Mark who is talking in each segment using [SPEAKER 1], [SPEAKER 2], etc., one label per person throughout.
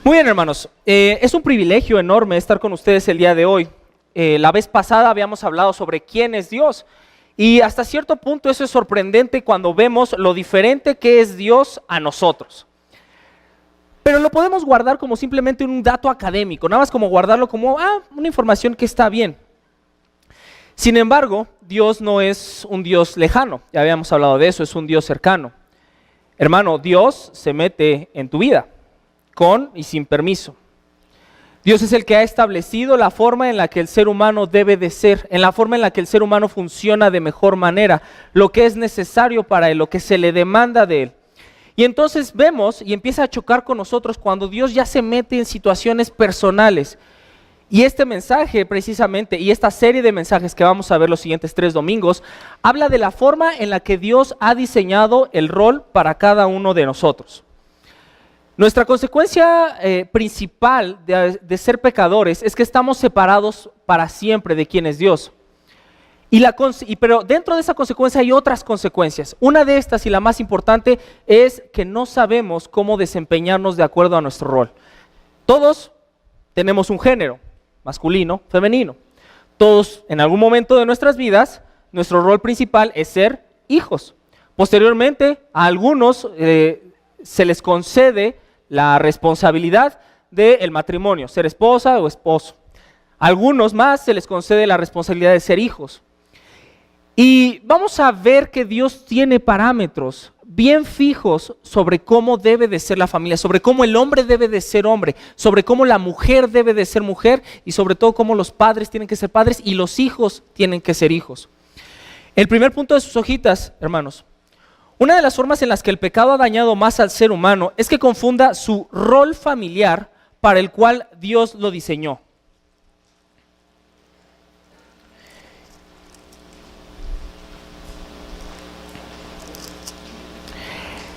[SPEAKER 1] Muy bien, hermanos. Es un privilegio enorme estar con ustedes el día de hoy. La vez pasada habíamos hablado sobre quién es Dios y hasta cierto punto eso es sorprendente cuando vemos lo diferente que es Dios a nosotros. Pero lo podemos guardar como simplemente un dato académico, nada más como guardarlo como una información que está bien. Sin embargo, Dios no es un Dios lejano, ya habíamos hablado de eso, es un Dios cercano. Hermano, Dios se mete en tu vida, con y sin permiso. Dios es el que ha establecido la forma en la que el ser humano debe de ser, en la forma en la que el ser humano funciona de mejor manera, lo que es necesario para él, lo que se le demanda de él. Y entonces vemos y empieza a chocar con nosotros cuando Dios ya se mete en situaciones personales. Y este mensaje precisamente, y esta serie de mensajes que vamos a ver los siguientes 3 domingos, habla de la forma en la que Dios ha diseñado el rol para cada uno de nosotros. Nuestra consecuencia principal de ser pecadores es que estamos separados para siempre de quién es Dios. Pero dentro de esa consecuencia hay otras consecuencias. Una de estas y la más importante es que no sabemos cómo desempeñarnos de acuerdo a nuestro rol. Todos tenemos un género, masculino, femenino. Todos en algún momento de nuestras vidas, nuestro rol principal es ser hijos. Posteriormente, a algunos se les concede la responsabilidad del matrimonio, ser esposa o esposo. A algunos más se les concede la responsabilidad de ser hijos. Y vamos a ver que Dios tiene parámetros bien fijos sobre cómo debe de ser la familia, sobre cómo el hombre debe de ser hombre, sobre cómo la mujer debe de ser mujer y sobre todo cómo los padres tienen que ser padres y los hijos tienen que ser hijos. El primer punto de sus hojitas, hermanos. Una de las formas en las que el pecado ha dañado más al ser humano es que confunda su rol familiar para el cual Dios lo diseñó.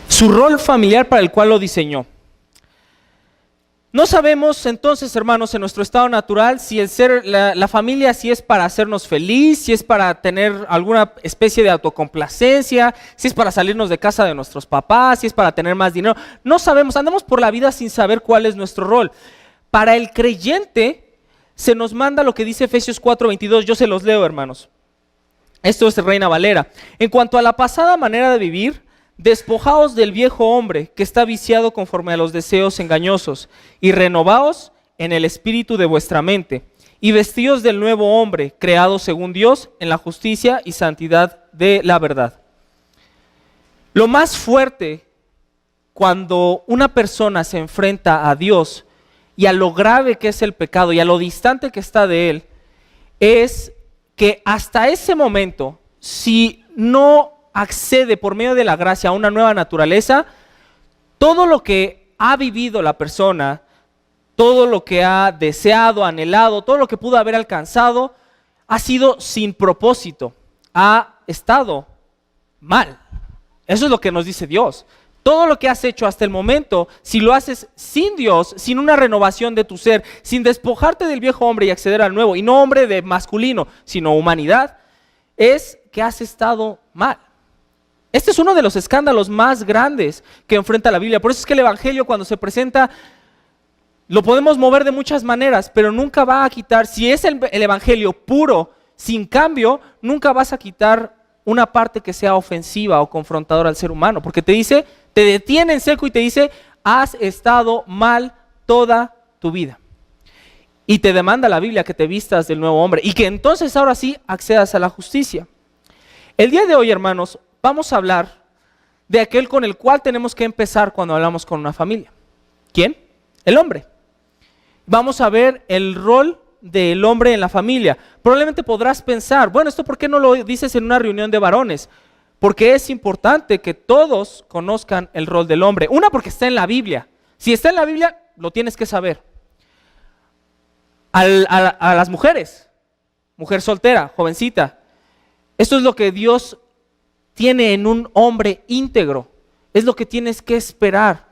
[SPEAKER 1] Su rol familiar para el cual lo diseñó. No sabemos entonces, hermanos, en nuestro estado natural si la familia si es para hacernos feliz, si es para tener alguna especie de autocomplacencia, si es para salirnos de casa de nuestros papás, si es para tener más dinero. No sabemos, andamos por la vida sin saber cuál es nuestro rol. Para el creyente se nos manda lo que dice Efesios 4:22, yo se los leo, hermanos. Esto es Reina Valera. En cuanto a la pasada manera de vivir, despojaos del viejo hombre que está viciado conforme a los deseos engañosos y renovaos en el espíritu de vuestra mente y vestíos del nuevo hombre creado según Dios en la justicia y santidad de la verdad. Lo más fuerte cuando una persona se enfrenta a Dios y a lo grave que es el pecado y a lo distante que está de él es que hasta ese momento, si no accede por medio de la gracia a una nueva naturaleza, todo lo que ha vivido la persona, todo lo que ha deseado, anhelado, todo lo que pudo haber alcanzado, ha sido sin propósito, ha estado mal. Eso es lo que nos dice Dios. Todo lo que has hecho hasta el momento, si lo haces sin Dios, sin una renovación de tu ser, sin despojarte del viejo hombre y acceder al nuevo, y no hombre de masculino, sino humanidad, es que has estado mal. Este es uno de los escándalos más grandes que enfrenta la Biblia. Por eso es que el Evangelio cuando se presenta lo podemos mover de muchas maneras, pero nunca va a quitar, si es el Evangelio puro, sin cambio, nunca vas a quitar una parte que sea ofensiva o confrontadora al ser humano. Porque te dice, te detiene en seco y te dice, has estado mal toda tu vida. Y te demanda la Biblia que te vistas del nuevo hombre y que entonces ahora sí accedas a la justicia. El día de hoy, hermanos, vamos a hablar de aquel con el cual tenemos que empezar cuando hablamos con una familia. ¿Quién? El hombre. Vamos a ver el rol del hombre en la familia. Probablemente podrás pensar, bueno, ¿esto por qué no lo dices en una reunión de varones? Porque es importante que todos conozcan el rol del hombre. Una, porque está en la Biblia. Si está en la Biblia, lo tienes que saber. A las mujeres, mujer soltera, jovencita, esto es lo que Dios tiene en un hombre íntegro, es lo que tienes que esperar,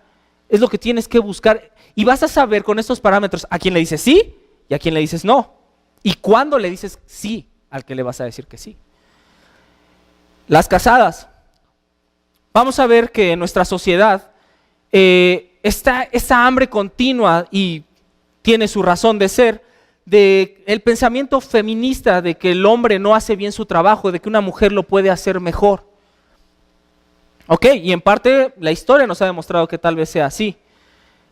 [SPEAKER 1] es lo que tienes que buscar y vas a saber con estos parámetros a quién le dices sí y a quién le dices no y cuándo le dices sí al que le vas a decir que sí. Las casadas, vamos a ver que en nuestra sociedad está esa hambre continua, y tiene su razón de ser, de el pensamiento feminista de que el hombre no hace bien su trabajo, de que una mujer lo puede hacer mejor. Ok, y en parte la historia nos ha demostrado que tal vez sea así.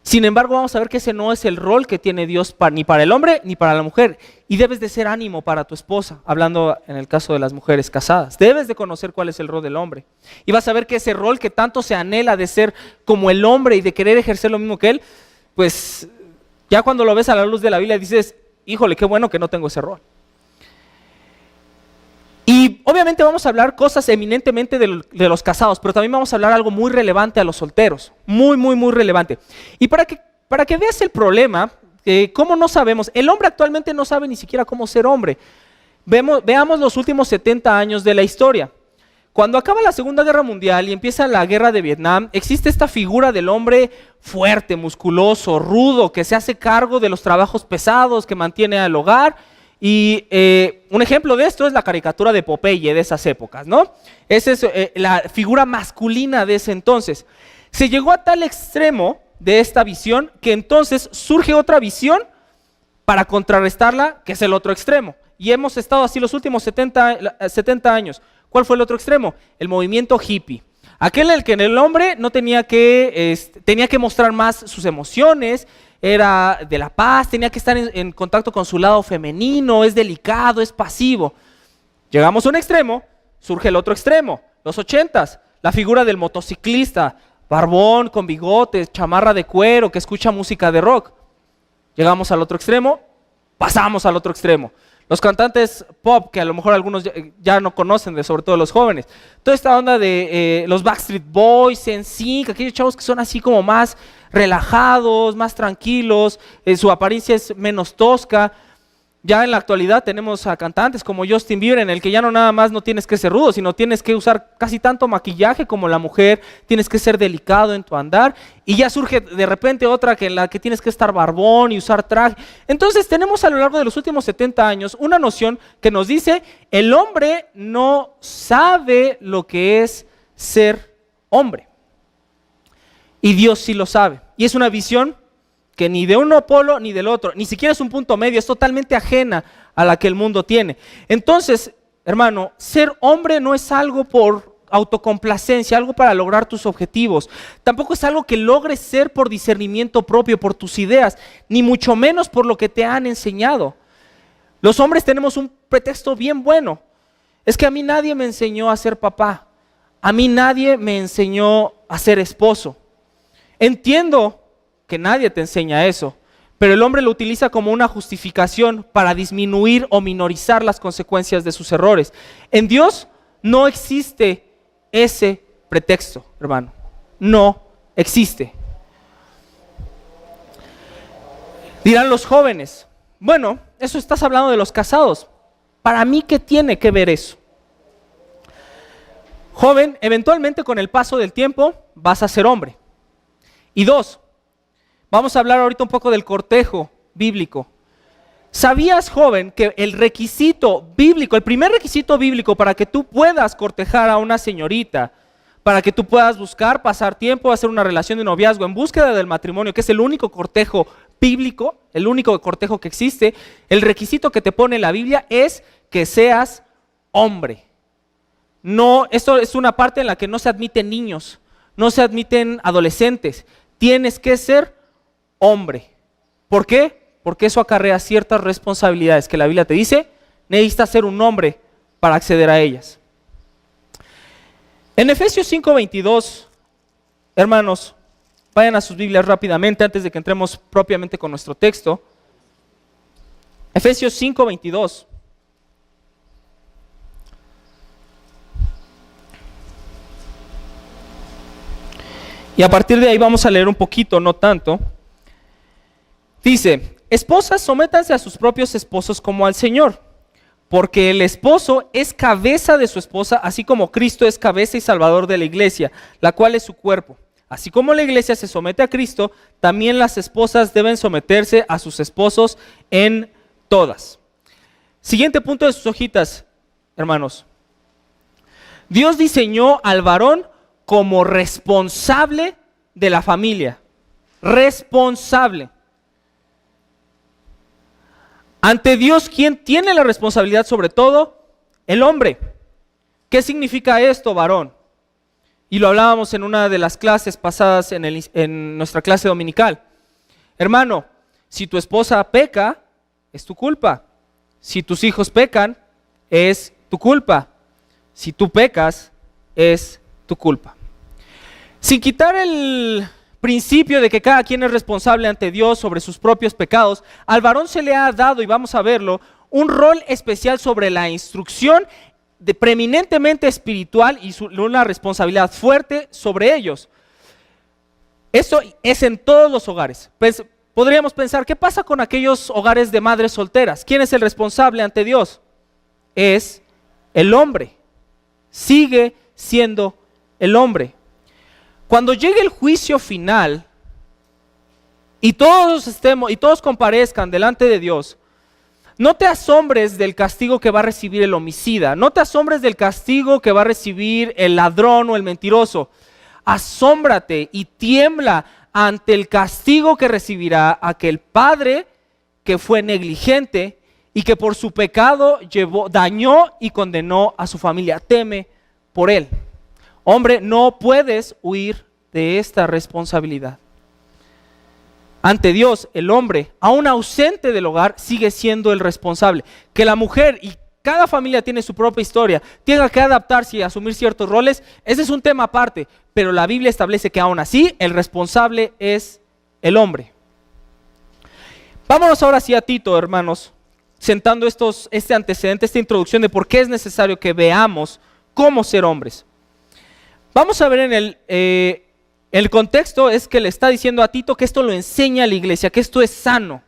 [SPEAKER 1] Sin embargo, vamos a ver que ese no es el rol que tiene Dios ni para el hombre ni para la mujer. Y debes de ser ánimo para tu esposa, hablando en el caso de las mujeres casadas. Debes de conocer cuál es el rol del hombre. Y vas a ver que ese rol que tanto se anhela de ser como el hombre y de querer ejercer lo mismo que él, pues ya cuando lo ves a la luz de la Biblia dices, híjole, qué bueno que no tengo ese rol. Y obviamente vamos a hablar cosas eminentemente de los casados, pero también vamos a hablar algo muy relevante a los solteros, muy, muy, muy relevante. Y para que veas el problema, cómo no sabemos, el hombre actualmente no sabe ni siquiera cómo ser hombre. Veamos los últimos 70 años de la historia. Cuando acaba la Segunda Guerra Mundial y empieza la guerra de Vietnam, existe esta figura del hombre fuerte, musculoso, rudo, que se hace cargo de los trabajos pesados, que mantiene al hogar. Y un ejemplo de esto es la caricatura de Popeye de esas épocas, ¿no? Esa es la figura masculina de ese entonces. Se llegó a tal extremo de esta visión que entonces surge otra visión para contrarrestarla, que es el otro extremo. Y hemos estado así los últimos 70 años. ¿Cuál fue el otro extremo? El movimiento hippie. Aquel en el que el hombre no tenía que mostrar más sus emociones, era de la paz, tenía que estar en contacto con su lado femenino, es delicado, es pasivo. Llegamos a un extremo, surge el otro extremo, los 80s, la figura del motociclista, barbón, con bigotes, chamarra de cuero, que escucha música de rock. Llegamos al otro extremo, pasamos al otro extremo. Los cantantes pop, que a lo mejor algunos ya no conocen, sobre todo los jóvenes. Toda esta onda de los Backstreet Boys, NSYNC, aquellos chavos que son así como más relajados, más tranquilos, su apariencia es menos tosca. Ya en la actualidad tenemos a cantantes como Justin Bieber, en el que ya no nada más no tienes que ser rudo, sino tienes que usar casi tanto maquillaje como la mujer, tienes que ser delicado en tu andar, y ya surge de repente otra en la que tienes que estar barbón y usar traje. Entonces tenemos a lo largo de los últimos 70 años una noción que nos dice, el hombre no sabe lo que es ser hombre, y Dios sí lo sabe, y es una visión que ni de uno polo ni del otro, ni siquiera es un punto medio, es totalmente ajena a la que el mundo tiene. Entonces, hermano, ser hombre no es algo por autocomplacencia, algo para lograr tus objetivos. Tampoco es algo que logres ser por discernimiento propio, por tus ideas, ni mucho menos por lo que te han enseñado. Los hombres tenemos un pretexto bien bueno. Es que a mí nadie me enseñó a ser papá. A mí nadie me enseñó a ser esposo. Entiendo que nadie te enseña eso, pero el hombre lo utiliza como una justificación para disminuir o minorizar las consecuencias de sus errores. En Dios no existe ese pretexto, hermano. No existe. Dirán los jóvenes, bueno, eso estás hablando de los casados. Para mí, ¿qué tiene que ver eso? Joven, eventualmente con el paso del tiempo vas a ser hombre. Y dos, vamos a hablar ahorita un poco del cortejo bíblico. ¿Sabías, joven, que el requisito bíblico, el primer requisito bíblico para que tú puedas cortejar a una señorita, para que tú puedas buscar, pasar tiempo, hacer una relación de noviazgo en búsqueda del matrimonio, que es el único cortejo bíblico, el único cortejo que existe, el requisito que te pone la Biblia es que seas hombre? No, esto es una parte en la que no se admiten niños, no se admiten adolescentes, tienes que ser hombre. ¿Por qué? Porque eso acarrea ciertas responsabilidades que la Biblia te dice, necesitas ser un hombre para acceder a ellas. En Efesios 5:22, hermanos, vayan a sus Biblias rápidamente antes de que entremos propiamente con nuestro texto. Efesios 5:22. Y a partir de ahí vamos a leer un poquito, no tanto. Dice, esposas, sométanse a sus propios esposos como al Señor, porque el esposo es cabeza de su esposa, así como Cristo es cabeza y salvador de la iglesia, la cual es su cuerpo. Así como la iglesia se somete a Cristo, también las esposas deben someterse a sus esposos en todas. Siguiente punto de sus hojitas, hermanos. Dios diseñó al varón como responsable de la familia. responsable. Ante Dios, ¿quién tiene la responsabilidad sobre todo? El hombre. ¿Qué significa esto, varón? Y lo hablábamos en una de las clases pasadas en nuestra clase dominical. Hermano, si tu esposa peca, es tu culpa. Si tus hijos pecan, es tu culpa. Si tú pecas, es tu culpa. Sin quitar el principio de que cada quien es responsable ante Dios sobre sus propios pecados, al varón se le ha dado, y vamos a verlo, un rol especial sobre la instrucción preeminentemente espiritual y una responsabilidad fuerte sobre ellos. Eso es en todos los hogares. Pues, podríamos pensar, ¿qué pasa con aquellos hogares de madres solteras? ¿Quién es el responsable ante Dios? Es el hombre. Sigue siendo el hombre. Cuando llegue el juicio final y todos comparezcan delante de Dios, no te asombres del castigo que va a recibir el homicida, no te asombres del castigo que va a recibir el ladrón o el mentiroso. Asómbrate y tiembla ante el castigo que recibirá aquel padre que fue negligente y que por su pecado dañó y condenó a su familia. Teme por él. Hombre, no puedes huir de esta responsabilidad. Ante Dios, el hombre, aún ausente del hogar, sigue siendo el responsable. Que la mujer, y cada familia tiene su propia historia, tenga que adaptarse y asumir ciertos roles, ese es un tema aparte, pero la Biblia establece que aún así el responsable es el hombre. Vámonos ahora sí a Tito, hermanos, sentando este antecedente, esta introducción de por qué es necesario que veamos cómo ser hombres. Vamos a ver en el contexto es que le está diciendo a Tito que esto lo enseña a la iglesia, que esto es sano.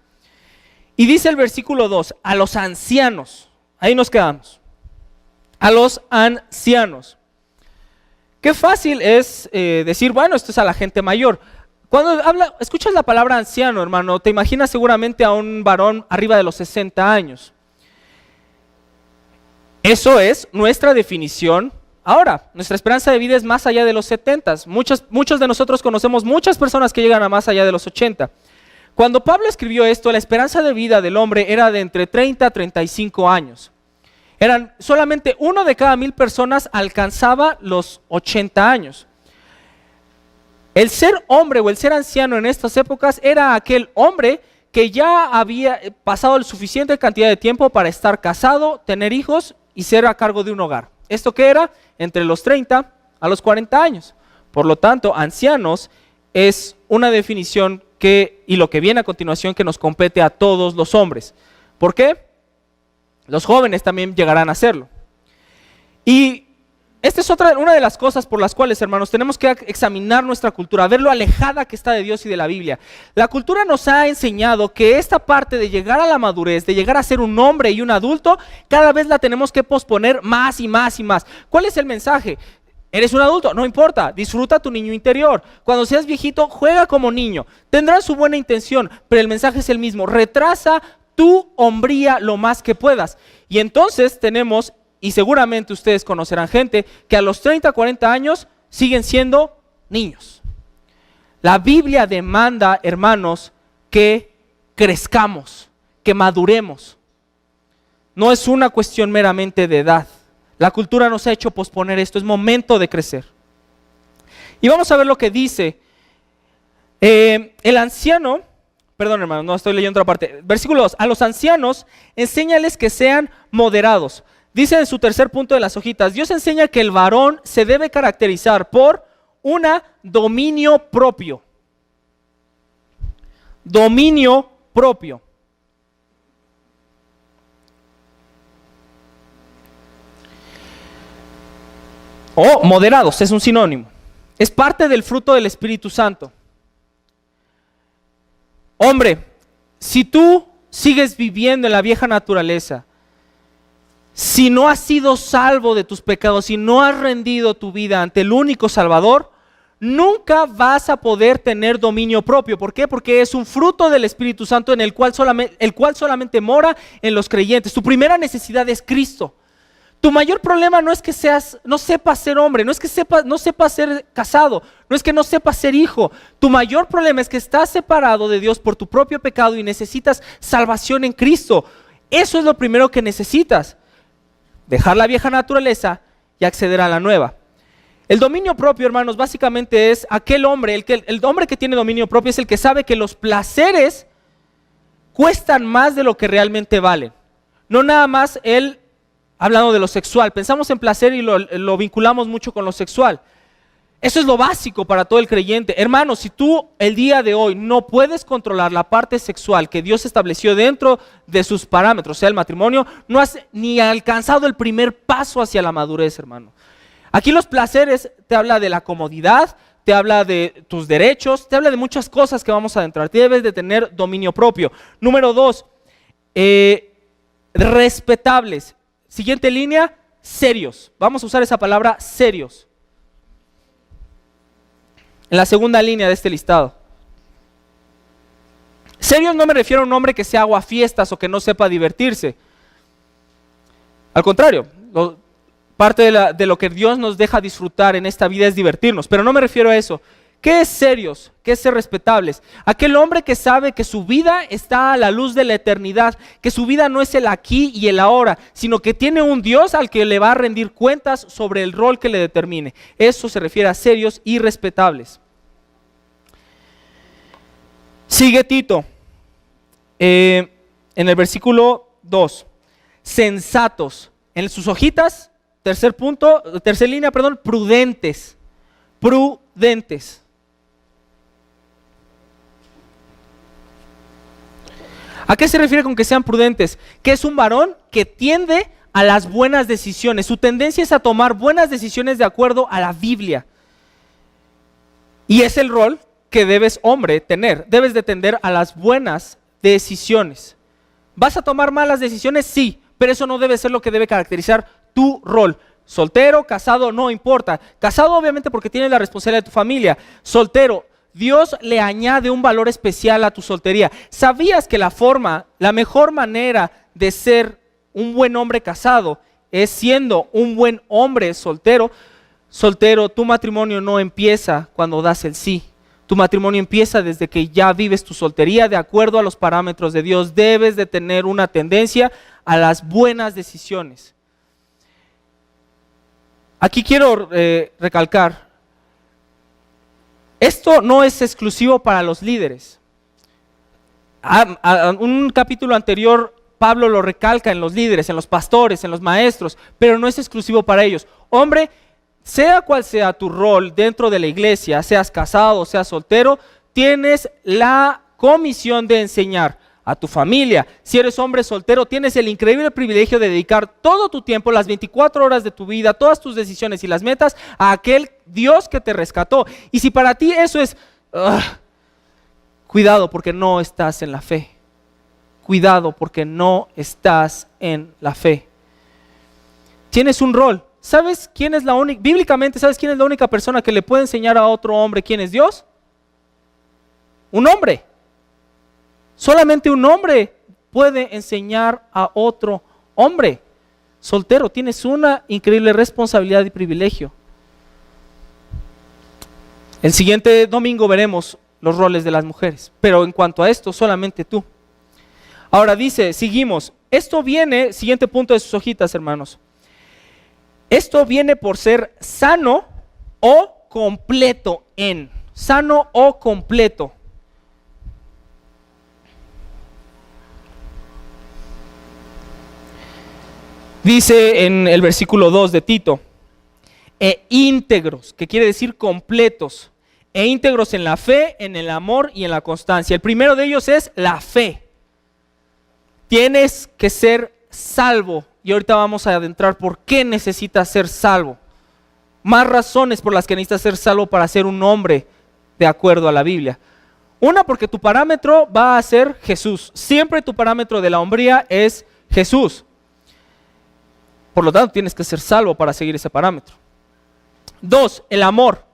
[SPEAKER 1] Y dice el versículo 2, a los ancianos, ahí nos quedamos, a los ancianos. Qué fácil es decir, bueno, esto es a la gente mayor. Cuando escuchas la palabra anciano, hermano, te imaginas seguramente a un varón arriba de los 60 años. Eso es nuestra definición. Ahora, nuestra esperanza de vida es más allá de los 70. Muchos de nosotros conocemos muchas personas que llegan a más allá de los 80. Cuando Pablo escribió esto, la esperanza de vida del hombre era de entre 30 a 35 años. Solamente 1 de cada 1000 personas alcanzaba los 80 años. El ser hombre o el ser anciano en estas épocas era aquel hombre que ya había pasado la suficiente cantidad de tiempo para estar casado, tener hijos y ser a cargo de un hogar. ¿Esto qué era? Entre los 30 a los 40 años. Por lo tanto, ancianos es una definición y lo que viene a continuación que nos compete a todos los hombres. ¿Por qué? Los jóvenes también llegarán a hacerlo. Y esta es una de las cosas por las cuales, hermanos, tenemos que examinar nuestra cultura, ver lo alejada que está de Dios y de la Biblia. La cultura nos ha enseñado que esta parte de llegar a la madurez, de llegar a ser un hombre y un adulto, cada vez la tenemos que posponer más y más y más. ¿Cuál es el mensaje? Eres un adulto, no importa, disfruta tu niño interior. Cuando seas viejito, juega como niño. Tendrán su buena intención, pero el mensaje es el mismo. Retrasa tu hombría lo más que puedas. Y entonces tenemos, y seguramente ustedes conocerán gente, que a los 30, 40 años siguen siendo niños. La Biblia demanda, hermanos, que crezcamos, que maduremos. No es una cuestión meramente de edad. La cultura nos ha hecho posponer esto, es momento de crecer. Y vamos a ver lo que dice el anciano, perdón hermano, no estoy leyendo otra parte. Versículo 2, a los ancianos enséñales que sean moderados. Dice en su tercer punto de las hojitas, Dios enseña que el varón se debe caracterizar por dominio propio. Dominio propio. O moderados, es un sinónimo. Es parte del fruto del Espíritu Santo. Hombre, si tú sigues viviendo en la vieja naturaleza, si no has sido salvo de tus pecados, si no has rendido tu vida ante el único Salvador, nunca vas a poder tener dominio propio. ¿Por qué? Porque es un fruto del Espíritu Santo en el cual solamente mora en los creyentes. Tu primera necesidad es Cristo. Tu mayor problema no es que no sepas ser hombre, no es que no sepas ser casado, no es que no sepas ser hijo. Tu mayor problema es que estás separado de Dios por tu propio pecado y necesitas salvación en Cristo. Eso es lo primero que necesitas. Dejar la vieja naturaleza y acceder a la nueva. El dominio propio, hermanos, básicamente es aquel hombre, el hombre que tiene dominio propio es el que sabe que los placeres cuestan más de lo que realmente valen. No nada más él, hablando de lo sexual, pensamos en placer y lo vinculamos mucho con lo sexual. Eso es lo básico para todo el creyente. Hermano, si tú el día de hoy no puedes controlar la parte sexual que Dios estableció dentro de sus parámetros, o sea, el matrimonio, no has ni alcanzado el primer paso hacia la madurez, hermano. Aquí los placeres te habla de la comodidad, te habla de tus derechos, te habla de muchas cosas que vamos a adentrar. Debes de tener dominio propio. Número 2, respetables. Siguiente línea, serios. Vamos a usar esa palabra, serios. En la segunda línea de este listado. Serios no me refiero a un hombre que sea aguafiestas o que no sepa divertirse. Al contrario, parte de lo que Dios nos deja disfrutar en esta vida es divertirnos, pero no me refiero a eso. ¿Qué es serios? ¿Qué es ser respetables? Aquel hombre que sabe que su vida está a la luz de la eternidad, que su vida no es el aquí y el ahora, sino que tiene un Dios al que le va a rendir cuentas sobre el rol que le determine. Eso se refiere a serios y respetables. Sigue Tito, en el versículo 2, sensatos, en sus hojitas, tercera línea, prudentes, prudentes. ¿A qué se refiere con que sean prudentes? Que es un varón que tiende a las buenas decisiones. Su tendencia es a tomar buenas decisiones de acuerdo a la Biblia. Y es el rol que debes, hombre, tener. Debes de tender a las buenas decisiones. ¿Vas a tomar malas decisiones? Sí, pero eso no debe ser lo que debe caracterizar tu rol. Soltero, casado, no importa. Casado obviamente porque tienes la responsabilidad de tu familia. Soltero, Dios le añade un valor especial a tu soltería. ¿Sabías que la mejor manera de ser un buen hombre casado es siendo un buen hombre soltero? Soltero, tu matrimonio no empieza cuando das el sí. Tu matrimonio empieza desde que ya vives tu soltería de acuerdo a los parámetros de Dios. Debes de tener una tendencia a las buenas decisiones. Aquí quiero recalcar, esto no es exclusivo para los líderes. Un capítulo anterior, Pablo lo recalca en los líderes, en los pastores, en los maestros, pero no es exclusivo para ellos. Hombre, sea cual sea tu rol dentro de la iglesia, seas casado, seas soltero, tienes la comisión de enseñar a tu familia. Si eres hombre soltero, tienes el increíble privilegio de dedicar todo tu tiempo, las 24 horas de tu vida, todas tus decisiones y las metas a aquel Dios que te rescató. Y si para ti eso es, cuidado porque no estás en la fe. Cuidado porque no estás en la fe. Tienes un rol. ¿Sabes quién es bíblicamente, sabes quién es la única persona que le puede enseñar a otro hombre quién es Dios? Un hombre. Solamente un hombre puede enseñar a otro hombre. Soltero, tienes una increíble responsabilidad y privilegio. El siguiente domingo veremos los roles de las mujeres, pero en cuanto a esto, solamente tú. Ahora dice, seguimos. Esto viene, siguiente punto de sus hojitas, hermanos. Esto viene por ser sano o completo en. Sano o completo. Dice en el versículo 2 de Tito, íntegros, que quiere decir completos, íntegros en la fe, en el amor y en la constancia. El primero de ellos es la fe. Tienes que ser salvo, y ahorita vamos a adentrar por qué necesitas ser salvo. Más razones por las que necesitas ser salvo para ser un hombre de acuerdo a la Biblia. Una, porque tu parámetro va a ser Jesús. Siempre tu parámetro de la hombría es Jesús. Por lo tanto, tienes que ser salvo para seguir ese parámetro. 2, el amor.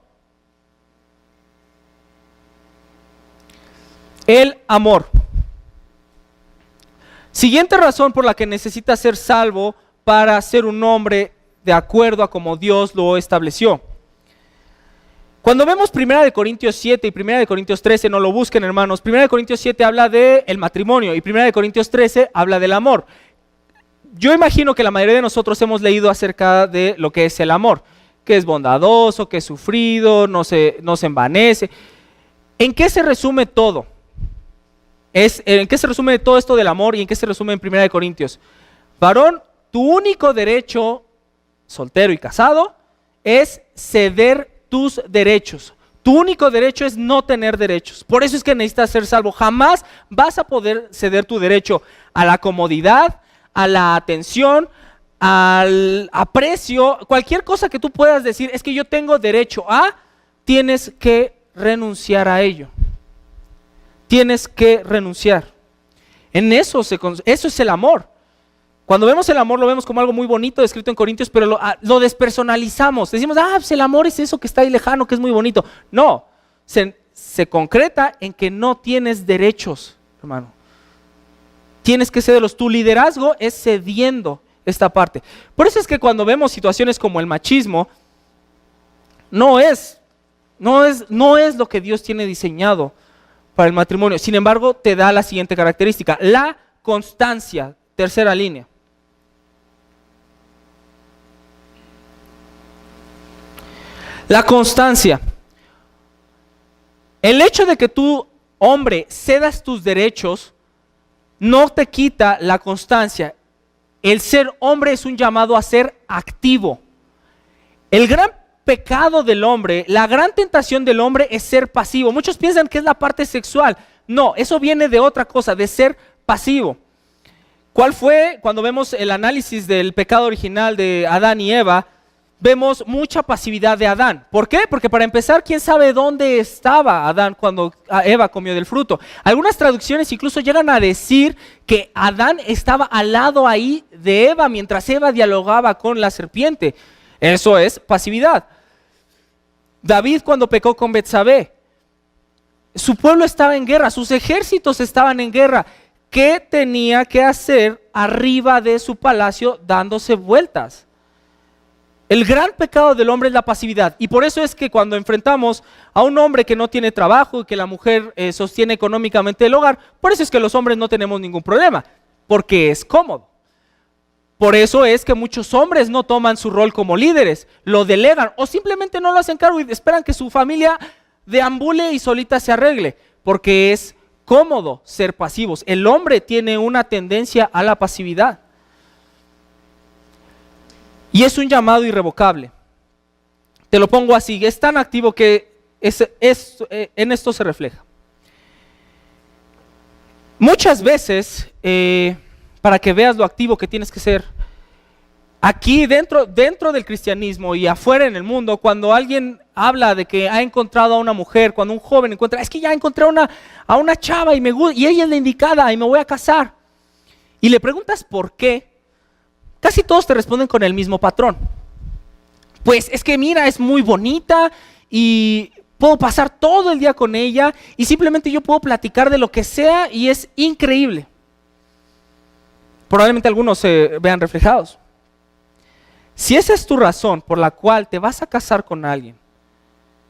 [SPEAKER 1] El amor. Siguiente razón por la que necesitas ser salvo para ser un hombre de acuerdo a como Dios lo estableció. Cuando vemos 1 Corintios 7 y 1 Corintios 13, no lo busquen, hermanos. 1 Corintios 7 habla del matrimonio y 1 Corintios 13 habla del amor. Yo imagino que la mayoría de nosotros hemos leído acerca de lo que es el amor, que es bondadoso, que es sufrido, no se envanece. ¿En qué se resume todo? ¿En qué se resume todo esto del amor y en qué se resume en 1 Corintios? Varón, tu único derecho, soltero y casado, es ceder tus derechos. Tu único derecho es no tener derechos. Por eso es que necesitas ser salvo. Jamás vas a poder ceder tu derecho a la comodidad, a la atención, al aprecio, cualquier cosa que tú puedas decir, es que yo tengo derecho a, tienes que renunciar a ello. Tienes que renunciar. En eso es el amor. Cuando vemos el amor lo vemos como algo muy bonito descrito en Corintios, pero lo despersonalizamos. Decimos, pues el amor es eso que está ahí lejano, que es muy bonito. No, se concreta en que no tienes derechos, hermano. Tienes que cederlos. Tu liderazgo es cediendo esta parte. Por eso es que cuando vemos situaciones como el machismo, no es lo que Dios tiene diseñado para el matrimonio. Sin embargo, te da la siguiente característica, la constancia, tercera línea. La constancia. El hecho de que tú, hombre, cedas tus derechos, no te quita la constancia. El ser hombre es un llamado a ser activo. El gran pecado del hombre, la gran tentación del hombre es ser pasivo. Muchos piensan que es la parte sexual. No, eso viene de otra cosa, de ser pasivo. ¿Cuál fue? Cuando vemos el análisis del pecado original de Adán y Eva, vemos mucha pasividad de Adán. ¿Por qué? Porque para empezar, ¿quién sabe dónde estaba Adán cuando Eva comió del fruto? Algunas traducciones incluso llegan a decir que Adán estaba al lado ahí de Eva mientras Eva dialogaba con la serpiente. Eso es pasividad. David cuando pecó con Betsabé, su pueblo estaba en guerra, sus ejércitos estaban en guerra. ¿Qué tenía que hacer arriba de su palacio dándose vueltas? El gran pecado del hombre es la pasividad, y por eso es que cuando enfrentamos a un hombre que no tiene trabajo y que la mujer sostiene económicamente el hogar, por eso es que los hombres no tenemos ningún problema, porque es cómodo. Por eso es que muchos hombres no toman su rol como líderes, lo delegan o simplemente no lo hacen cargo y esperan que su familia deambule y solita se arregle, porque es cómodo ser pasivos. El hombre tiene una tendencia a la pasividad. Y es un llamado irrevocable. Te lo pongo así, es tan activo que en esto se refleja. Muchas veces, para que veas lo activo que tienes que ser, aquí dentro del cristianismo y afuera en el mundo, cuando alguien habla de que ha encontrado a una mujer, cuando un joven encuentra, es que ya encontré a una chava y ella es la indicada y me voy a casar. Y le preguntas por qué. Casi todos te responden con el mismo patrón. Pues es que mira, es muy bonita y puedo pasar todo el día con ella y simplemente yo puedo platicar de lo que sea y es increíble. Probablemente algunos se vean reflejados. Si esa es tu razón por la cual te vas a casar con alguien,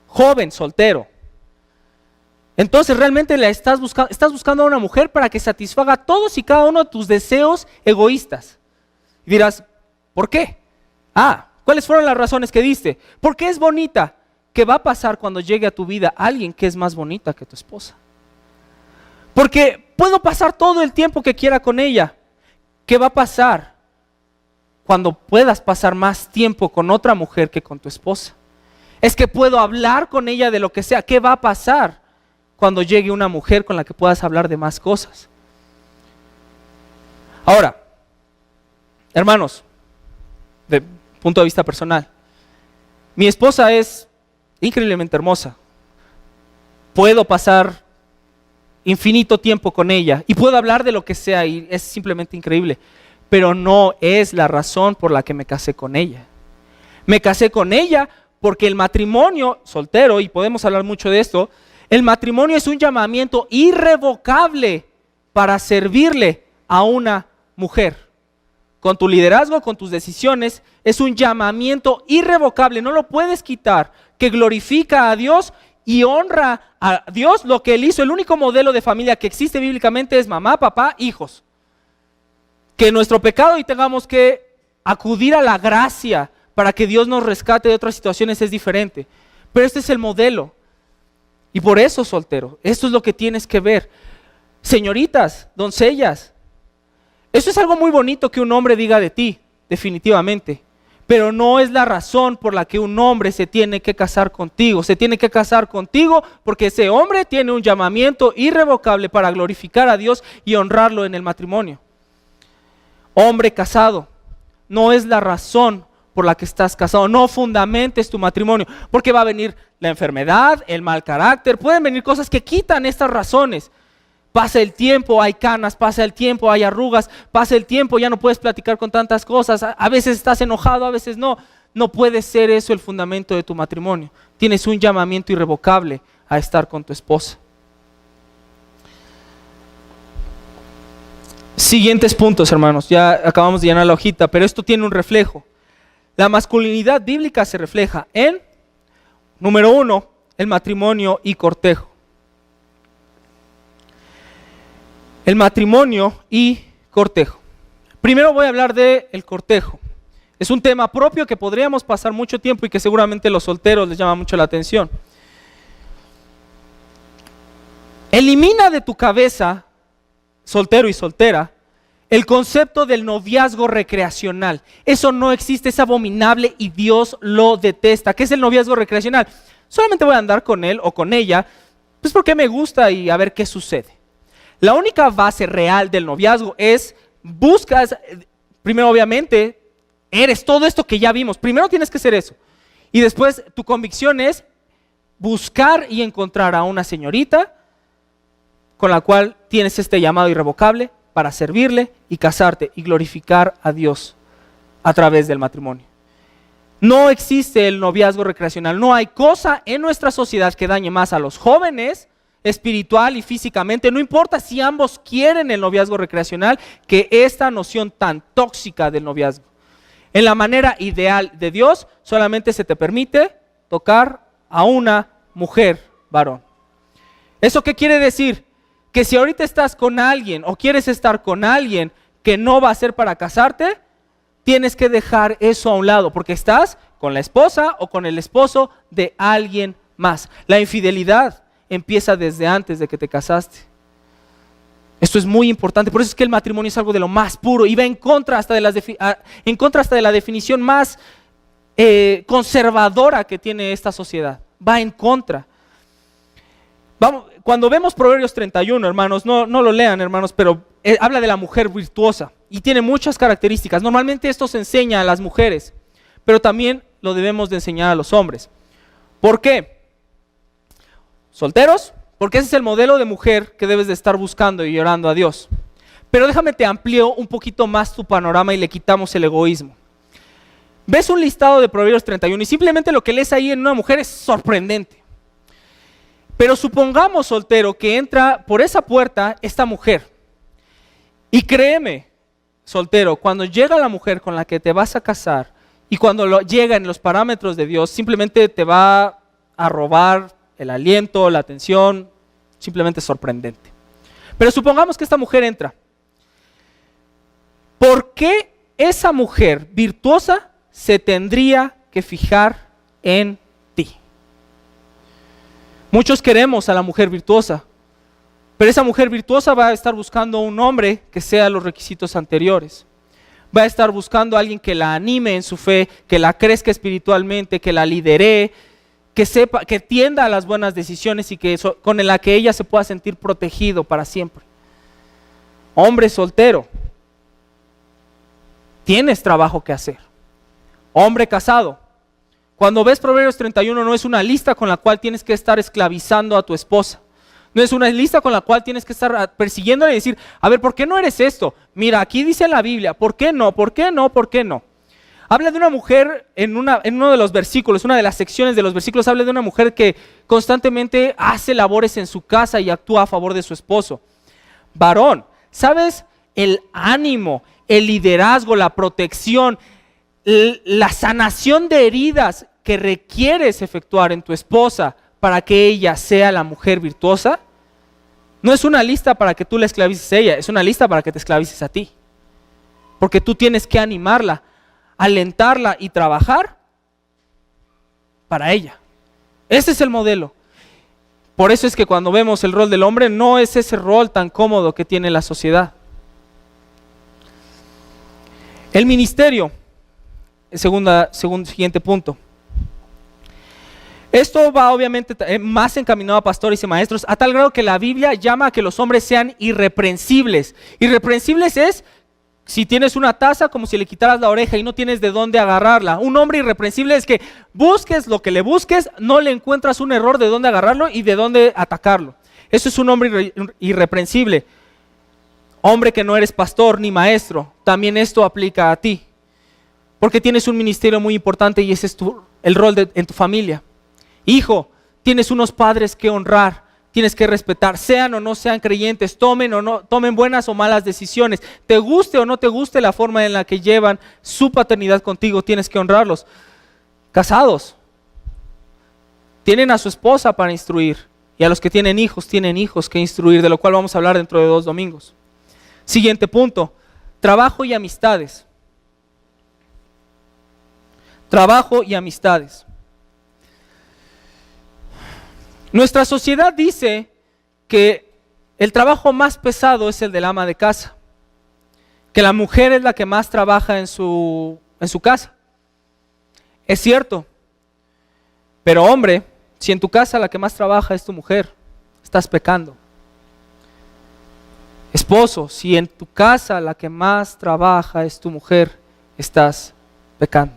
[SPEAKER 1] joven, soltero, entonces realmente estás buscando a una mujer para que satisfaga todos y cada uno de tus deseos egoístas. Y dirás, ¿por qué? ¿Cuáles fueron las razones que diste? Porque es bonita. ¿Qué va a pasar cuando llegue a tu vida alguien que es más bonita que tu esposa? Porque puedo pasar todo el tiempo que quiera con ella. ¿Qué va a pasar cuando puedas pasar más tiempo con otra mujer que con tu esposa? Es que puedo hablar con ella de lo que sea. ¿Qué va a pasar cuando llegue una mujer con la que puedas hablar de más cosas? Ahora, hermanos, de punto de vista personal, mi esposa es increíblemente hermosa. Puedo pasar infinito tiempo con ella y puedo hablar de lo que sea y es simplemente increíble, pero no es la razón por la que me casé con ella. Me casé con ella porque el matrimonio soltero, y podemos hablar mucho de esto, el matrimonio es un llamamiento irrevocable para servirle a una mujer. con tu liderazgo, con tus decisiones. Es un llamamiento irrevocable, no lo puedes quitar, que glorifica a Dios y honra a Dios lo que Él hizo. El único modelo de familia que existe bíblicamente es mamá, papá, hijos. Que nuestro pecado y tengamos que acudir a la gracia para que Dios nos rescate de otras situaciones es diferente. Pero este es el modelo. Y por eso, soltero, esto es lo que tienes que ver. Señoritas, doncellas, eso es algo muy bonito que un hombre diga de ti, definitivamente. Pero no es la razón por la que un hombre se tiene que casar contigo. Se tiene que casar contigo porque ese hombre tiene un llamamiento irrevocable para glorificar a Dios y honrarlo en el matrimonio. Hombre casado, no es la razón por la que estás casado. No fundamentes tu matrimonio, porque va a venir la enfermedad, el mal carácter, pueden venir cosas que quitan estas razones. Pasa el tiempo, hay canas, pasa el tiempo, hay arrugas, pasa el tiempo, ya no puedes platicar con tantas cosas, a veces estás enojado, a veces no. No puede ser eso el fundamento de tu matrimonio. Tienes un llamamiento irrevocable a estar con tu esposa. Siguientes puntos, hermanos, ya acabamos de llenar la hojita, pero esto tiene un reflejo. La masculinidad bíblica se refleja en, número 1, el matrimonio y cortejo. El matrimonio y cortejo. Primero voy a hablar del cortejo. Es un tema propio que podríamos pasar mucho tiempo y que seguramente a los solteros les llama mucho la atención. Elimina de tu cabeza, soltero y soltera, el concepto del noviazgo recreacional. Eso no existe, es abominable y Dios lo detesta. ¿Qué es el noviazgo recreacional? Solamente voy a andar con él o con ella, pues porque me gusta y a ver qué sucede. La única base real del noviazgo es, buscas, primero obviamente, eres todo esto que ya vimos. Primero tienes que ser eso. Y después tu convicción es buscar y encontrar a una señorita con la cual tienes este llamado irrevocable para servirle y casarte y glorificar a Dios a través del matrimonio. No existe el noviazgo recreacional. No hay cosa en nuestra sociedad que dañe más a los jóvenes espiritual y físicamente, no importa si ambos quieren el noviazgo recreacional, que esta noción tan tóxica del noviazgo. En la manera ideal de Dios, solamente se te permite tocar a una mujer varón. ¿Eso qué quiere decir? Que si ahorita estás con alguien o quieres estar con alguien que no va a ser para casarte, tienes que dejar eso a un lado, porque estás con la esposa o con el esposo de alguien más. La infidelidad empieza desde antes de que te casaste. Esto es muy importante, por eso es que el matrimonio es algo de lo más puro y va en contra hasta de la definición más conservadora que tiene esta sociedad. Va en contra. Vamos, cuando vemos Proverbios 31, hermanos, no lo lean, hermanos, pero habla de la mujer virtuosa y tiene muchas características. Normalmente esto se enseña a las mujeres, pero también lo debemos de enseñar a los hombres. ¿Por qué? Solteros, porque ese es el modelo de mujer que debes de estar buscando y orando a Dios. Pero déjame te amplío un poquito más tu panorama y le quitamos el egoísmo. Ves un listado de Proverbios 31 y simplemente lo que lees ahí en una mujer es sorprendente. Pero supongamos, soltero, que entra por esa puerta esta mujer. Y créeme, soltero, cuando llega la mujer con la que te vas a casar y cuando llega en los parámetros de Dios, simplemente te va a robar el aliento, la atención, simplemente sorprendente. Pero supongamos que esta mujer entra. ¿Por qué esa mujer virtuosa se tendría que fijar en ti? Muchos queremos a la mujer virtuosa, pero esa mujer virtuosa va a estar buscando a un hombre que sea los requisitos anteriores. Va a estar buscando a alguien que la anime en su fe, que la crezca espiritualmente, que la lidere, que sepa, que tienda a las buenas decisiones y con la que ella se pueda sentir protegido para siempre. Hombre soltero, tienes trabajo que hacer. Hombre casado, cuando ves Proverbios 31 no es una lista con la cual tienes que estar esclavizando a tu esposa. No es una lista con la cual tienes que estar persiguiéndole y decir, a ver, ¿por qué no eres esto? Mira, aquí dice en la Biblia, ¿por qué no? ¿Por qué no? ¿Por qué no? Habla de una mujer en uno de los versículos, una de las secciones de los versículos, habla de una mujer que constantemente hace labores en su casa y actúa a favor de su esposo. Varón, ¿sabes el ánimo, el liderazgo, la protección, la sanación de heridas que requieres efectuar en tu esposa para que ella sea la mujer virtuosa, no es una lista para que tú la esclavices a ella, es una lista para que te esclavices a ti. Porque tú tienes que animarla, alentarla y trabajar para ella. Ese es el modelo. Por eso es que cuando vemos el rol del hombre, no es ese rol tan cómodo que tiene la sociedad. El ministerio, siguiente punto. Esto va obviamente más encaminado a pastores y maestros, a tal grado que la Biblia llama a que los hombres sean irreprensibles. Irreprensibles es si tienes una taza, como si le quitaras la oreja y no tienes de dónde agarrarla. Un hombre irreprensible es que busques lo que le busques, no le encuentras un error de dónde agarrarlo y de dónde atacarlo. Eso es un hombre irreprensible. Hombre que no eres pastor ni maestro, también esto aplica a ti. Porque tienes un ministerio muy importante y ese es el rol en tu familia. Hijo, tienes unos padres que honrar, tienes que respetar, sean o no sean creyentes, tomen buenas o malas decisiones, te guste o no te guste la forma en la que llevan su paternidad contigo, tienes que honrarlos. Casados, tienen a su esposa para instruir, y a los que tienen hijos que instruir, de lo cual vamos a hablar dentro de 2 domingos. Siguiente punto, trabajo y amistades. Trabajo y amistades. Nuestra sociedad dice que el trabajo más pesado es el del ama de casa, que la mujer es la que más trabaja en su casa. Es cierto, pero hombre, si en tu casa la que más trabaja es tu mujer, estás pecando. Esposo, si en tu casa la que más trabaja es tu mujer, estás pecando.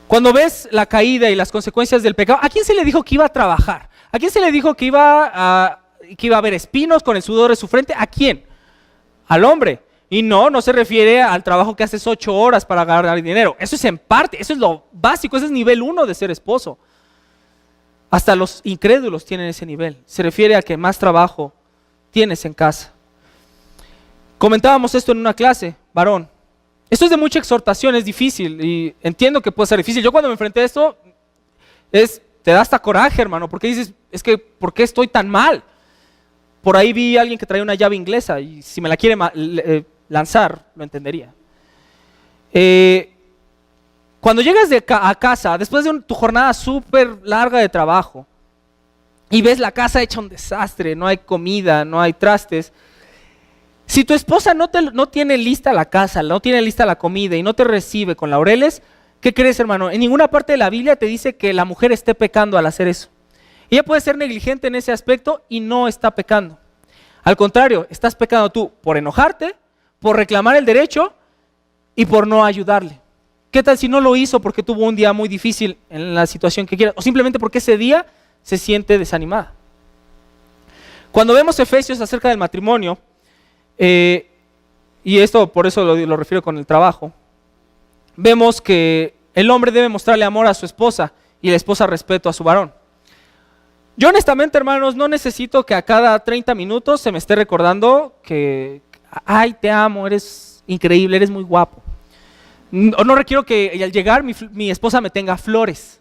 [SPEAKER 1] Cuando ves la caída y las consecuencias del pecado, ¿a quién se le dijo que iba a trabajar? ¿A quién se le dijo que iba a haber espinos con el sudor de su frente? ¿A quién? Al hombre. Y no se refiere al trabajo que haces 8 horas para ganar dinero. Eso es en parte, eso es lo básico, ese es nivel 1 de ser esposo. Hasta los incrédulos tienen ese nivel. Se refiere a que más trabajo tienes en casa. Comentábamos esto en una clase, varón. Esto es de mucha exhortación, es difícil y entiendo que puede ser difícil. Yo cuando me enfrenté a esto, te da hasta coraje, hermano, porque dices, es que, ¿por qué estoy tan mal? Por ahí vi a alguien que traía una llave inglesa y si me la quiere lanzar, lo entendería. Cuando llegas a casa, después de tu jornada súper larga de trabajo, y ves la casa hecha un desastre, no hay comida, no hay trastes, si tu esposa no tiene lista la casa, no tiene lista la comida y no te recibe con laureles, ¿qué crees, hermano? En ninguna parte de la Biblia te dice que la mujer esté pecando al hacer eso. Ella puede ser negligente en ese aspecto y no está pecando. Al contrario, estás pecando tú por enojarte, por reclamar el derecho y por no ayudarle. ¿Qué tal si no lo hizo porque tuvo un día muy difícil en la situación que quiera? O simplemente porque ese día se siente desanimada. Cuando vemos Efesios acerca del matrimonio, y esto por eso lo refiero con el trabajo, vemos que el hombre debe mostrarle amor a su esposa y la esposa respeto a su varón. Yo honestamente, hermanos, no necesito que a cada 30 minutos se me esté recordando que, ay, te amo, eres increíble, eres muy guapo. No requiero que al llegar mi esposa me tenga flores.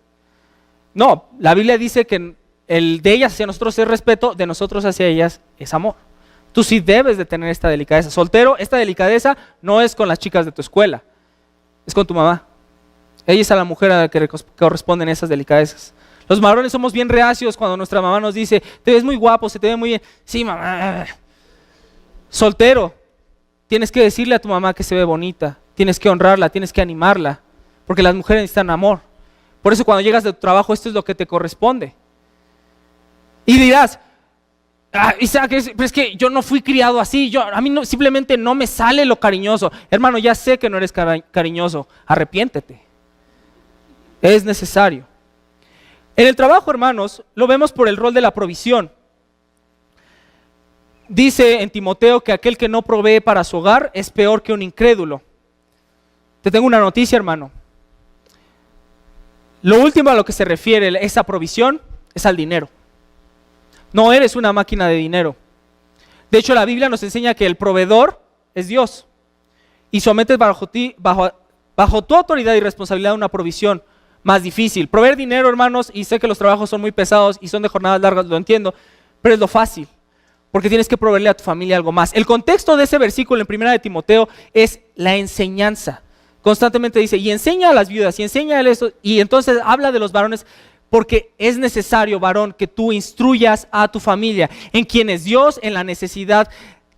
[SPEAKER 1] No, la Biblia dice que el de ellas hacia nosotros es respeto, de nosotros hacia ellas es amor. Tú sí debes de tener esta delicadeza. Soltero, esta delicadeza no es con las chicas de tu escuela, es con tu mamá. Ella es a la mujer a la que corresponden esas delicadezas. Los varones somos bien reacios cuando nuestra mamá nos dice, te ves muy guapo, se te ve muy bien. Sí, mamá. Soltero, tienes que decirle a tu mamá que se ve bonita, tienes que honrarla, tienes que animarla, porque las mujeres necesitan amor. Por eso cuando llegas de tu trabajo, esto es lo que te corresponde. Y dirás, Isaac, pero es que yo no fui criado así, a mí simplemente no me sale lo cariñoso. Hermano, ya sé que no eres cariñoso, arrepiéntete. Es necesario. En el trabajo, hermanos, lo vemos por el rol de la provisión. Dice en Timoteo que aquel que no provee para su hogar es peor que un incrédulo. Te tengo una noticia, hermano. Lo último a lo que se refiere esa provisión es al dinero. No eres una máquina de dinero. De hecho, la Biblia nos enseña que el proveedor es Dios. y sometes bajo tu autoridad y responsabilidad una provisión más difícil. Proveer dinero, hermanos, y sé que los trabajos son muy pesados y son de jornadas largas, lo entiendo, pero es lo fácil, porque tienes que proveerle a tu familia algo más. El contexto de ese versículo en 1 de Timoteo es la enseñanza. Constantemente dice, y enseña a las viudas, y enseña a esto, y entonces habla de los varones, porque es necesario, varón, que tú instruyas a tu familia, en quien es Dios, en la necesidad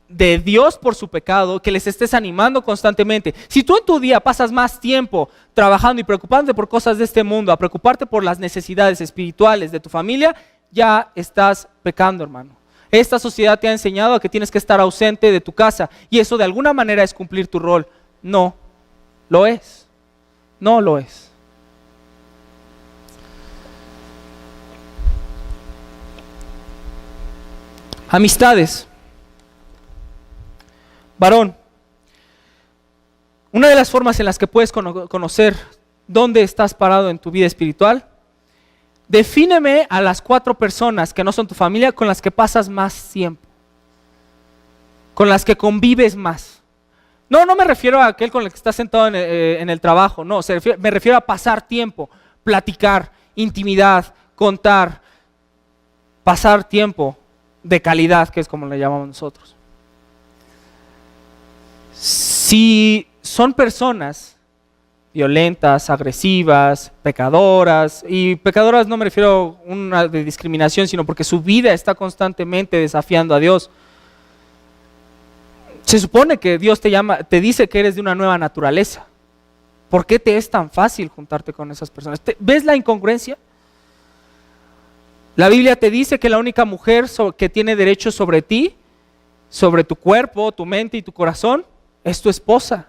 [SPEAKER 1] de Dios por su pecado, que les estés animando constantemente. Si tú en tu día pasas más tiempo trabajando y preocupándote por cosas de este mundo, a preocuparte por las necesidades espirituales de tu familia, ya estás pecando, hermano. Esta sociedad te ha enseñado a que tienes que estar ausente de tu casa, y eso de alguna manera es cumplir tu rol. No lo es. No lo es. Amistades. Varón, una de las formas en las que puedes conocer dónde estás parado en tu vida espiritual, defíneme a las 4 personas que no son tu familia con las que pasas más tiempo, con las que convives más. No me refiero a aquel con el que estás sentado en el trabajo, no, me refiero a pasar tiempo, platicar, intimidad, contar, pasar tiempo de calidad, que es como le llamamos nosotros. Si son personas violentas, agresivas, pecadoras, y pecadoras no me refiero a una de discriminación, sino porque su vida está constantemente desafiando a Dios. Se supone que Dios te dice que eres de una nueva naturaleza. ¿Por qué te es tan fácil juntarte con esas personas? ¿Ves la incongruencia? La Biblia te dice que la única mujer que tiene derecho sobre ti, sobre tu cuerpo, tu mente y tu corazón, es tu esposa.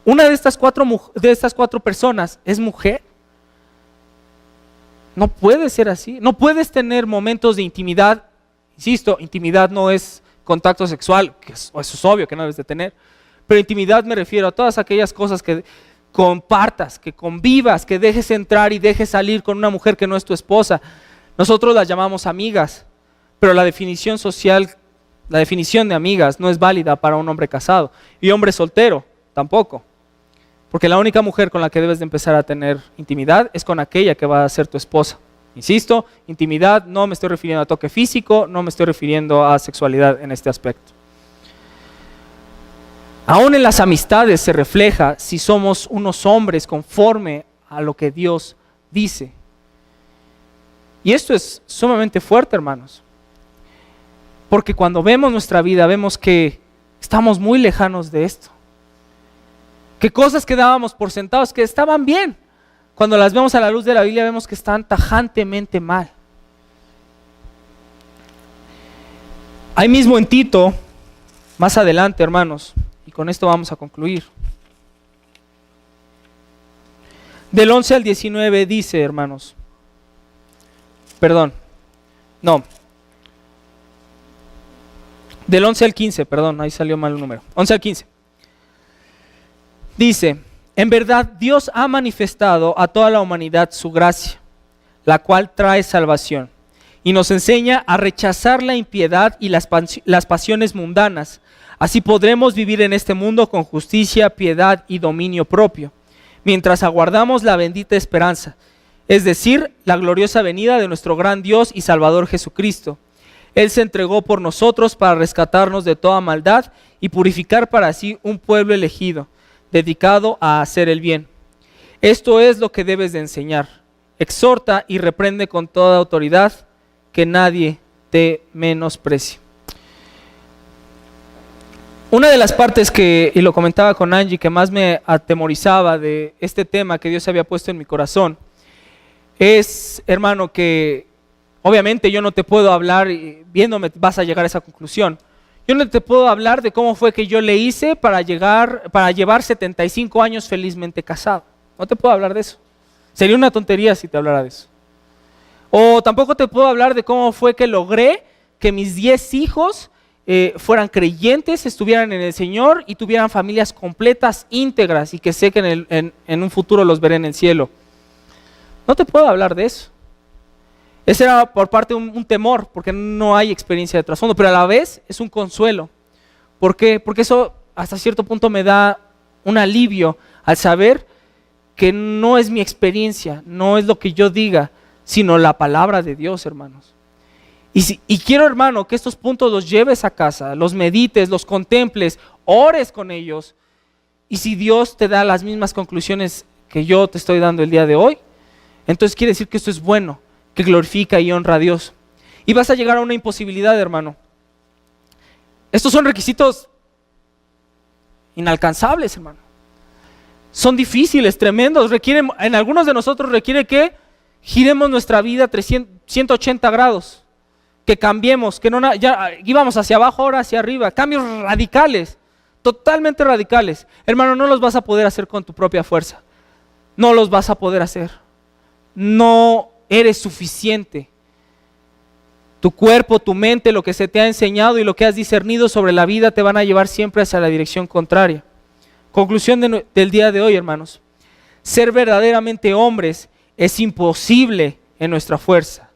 [SPEAKER 1] Una de estas cuatro personas es mujer. No puede ser así. No puedes tener momentos de intimidad. Insisto, intimidad no es contacto sexual, que eso es obvio que no debes de tener. Pero intimidad me refiero a todas aquellas cosas que compartas, que convivas, que dejes entrar y dejes salir con una mujer que no es tu esposa. Nosotros las llamamos amigas, pero la definición social, la definición de amigas no es válida para un hombre casado. Y hombre soltero tampoco. Porque la única mujer con la que debes de empezar a tener intimidad es con aquella que va a ser tu esposa. Insisto, intimidad, no me estoy refiriendo a toque físico, no me estoy refiriendo a sexualidad en este aspecto. Aún en las amistades se refleja si somos unos hombres conforme a lo que Dios dice. Y esto es sumamente fuerte, hermanos. Porque cuando vemos nuestra vida, vemos que estamos muy lejanos de esto. Que cosas que dábamos por sentados que estaban bien, cuando las vemos a la luz de la Biblia vemos que están tajantemente mal. Ahí mismo en Tito, más adelante, hermanos, y con esto vamos a concluir. Del 11 al 19 dice, hermanos, del 11 al 15, ahí salió mal el número, 11 al 15. Dice, en verdad Dios ha manifestado a toda la humanidad su gracia, la cual trae salvación, y nos enseña a rechazar la impiedad y las pasiones mundanas. Así podremos vivir en este mundo con justicia, piedad y dominio propio, mientras aguardamos la bendita esperanza, es decir, la gloriosa venida de nuestro gran Dios y Salvador Jesucristo. Él se entregó por nosotros para rescatarnos de toda maldad y purificar para sí un pueblo elegido, dedicado a hacer el bien. Esto es lo que debes de enseñar. Exhorta y reprende con toda autoridad, que nadie te menosprecie. Una de las partes y lo comentaba con Angie, que más me atemorizaba de este tema que Dios había puesto en mi corazón, es, hermano, que obviamente yo no te puedo hablar, y viéndome vas a llegar a esa conclusión. Yo no te puedo hablar de cómo fue que yo le hice para llevar 75 años felizmente casado. No te puedo hablar de eso. Sería una tontería si te hablara de eso. O tampoco te puedo hablar de cómo fue que logré que mis 10 hijos fueran creyentes, estuvieran en el Señor y tuvieran familias completas, íntegras, y que sé que en un futuro los veré en el cielo. No te puedo hablar de eso. Ese era por parte de un temor, porque no hay experiencia de trasfondo, pero a la vez es un consuelo. ¿Por qué? Porque eso hasta cierto punto me da un alivio al saber que no es mi experiencia, no es lo que yo diga, sino la palabra de Dios, hermanos. Y quiero, hermano, que estos puntos los lleves a casa, los medites, los contemples, ores con ellos. Y si Dios te da las mismas conclusiones que yo te estoy dando el día de hoy, entonces quiere decir que esto es bueno, que glorifica y honra a Dios. Y vas a llegar a una imposibilidad, hermano. Estos son requisitos inalcanzables, hermano. Son difíciles, tremendos. En algunos de nosotros requiere que giremos nuestra vida 180 grados. Que cambiemos, que no ya íbamos hacia abajo, ahora hacia arriba. Cambios radicales, totalmente radicales. Hermano, no los vas a poder hacer con tu propia fuerza. No los vas a poder hacer. No eres suficiente. Tu cuerpo, tu mente, lo que se te ha enseñado y lo que has discernido sobre la vida te van a llevar siempre hacia la dirección contraria. Conclusión del día de hoy, hermanos. Ser verdaderamente hombres es imposible en nuestra fuerza.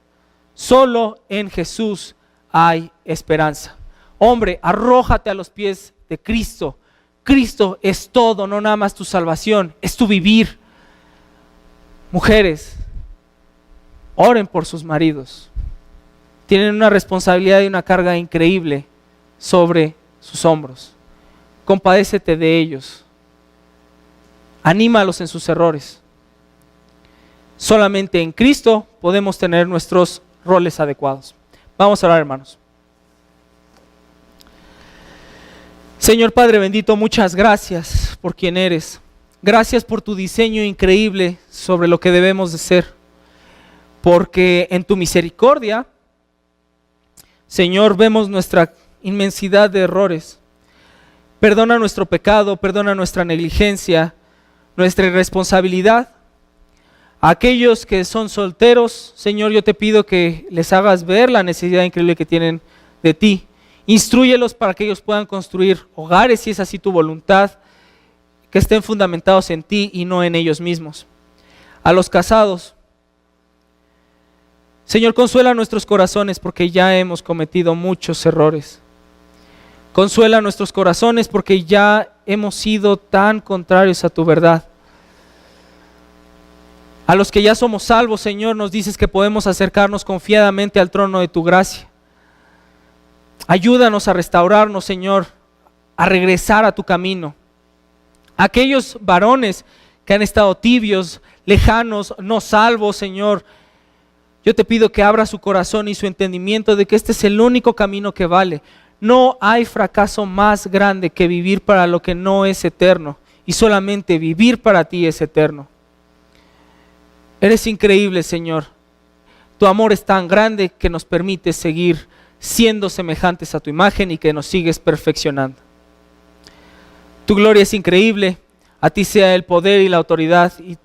[SPEAKER 1] Solo en Jesús hay esperanza. Hombre, arrójate a los pies de Cristo. Cristo es todo, no nada más tu salvación, es tu vivir. Mujeres, oren por sus maridos. Tienen una responsabilidad y una carga increíble sobre sus hombros. Compadécete de ellos. Anímalos en sus errores. Solamente en Cristo podemos tener nuestros roles adecuados. Vamos a orar, hermanos. Señor Padre bendito, muchas gracias por quien eres. Gracias por tu diseño increíble sobre lo que debemos de ser. Porque en tu misericordia, Señor, vemos nuestra inmensidad de errores. Perdona nuestro pecado, perdona nuestra negligencia, nuestra irresponsabilidad. A aquellos que son solteros, Señor, yo te pido que les hagas ver la necesidad increíble que tienen de ti. Instrúyelos para que ellos puedan construir hogares, si es así tu voluntad, que estén fundamentados en ti y no en ellos mismos. A los casados, Señor, consuela nuestros corazones porque ya hemos cometido muchos errores. Consuela nuestros corazones porque ya hemos sido tan contrarios a tu verdad. A los que ya somos salvos, Señor, nos dices que podemos acercarnos confiadamente al trono de tu gracia. Ayúdanos a restaurarnos, Señor, a regresar a tu camino. Aquellos varones que han estado tibios, lejanos, no salvos, Señor, yo te pido que abra su corazón y su entendimiento de que este es el único camino que vale. No hay fracaso más grande que vivir para lo que no es eterno, y solamente vivir para ti es eterno. Eres increíble, Señor. Tu amor es tan grande que nos permite seguir siendo semejantes a tu imagen y que nos sigues perfeccionando. Tu gloria es increíble, a ti sea el poder y la autoridad, y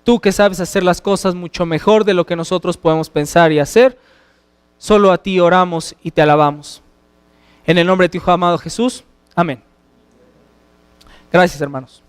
[SPEAKER 1] tú que sabes hacer las cosas mucho mejor de lo que nosotros podemos pensar y hacer, solo a ti oramos y te alabamos. En el nombre de tu Hijo amado Jesús, amén. Gracias, hermanos.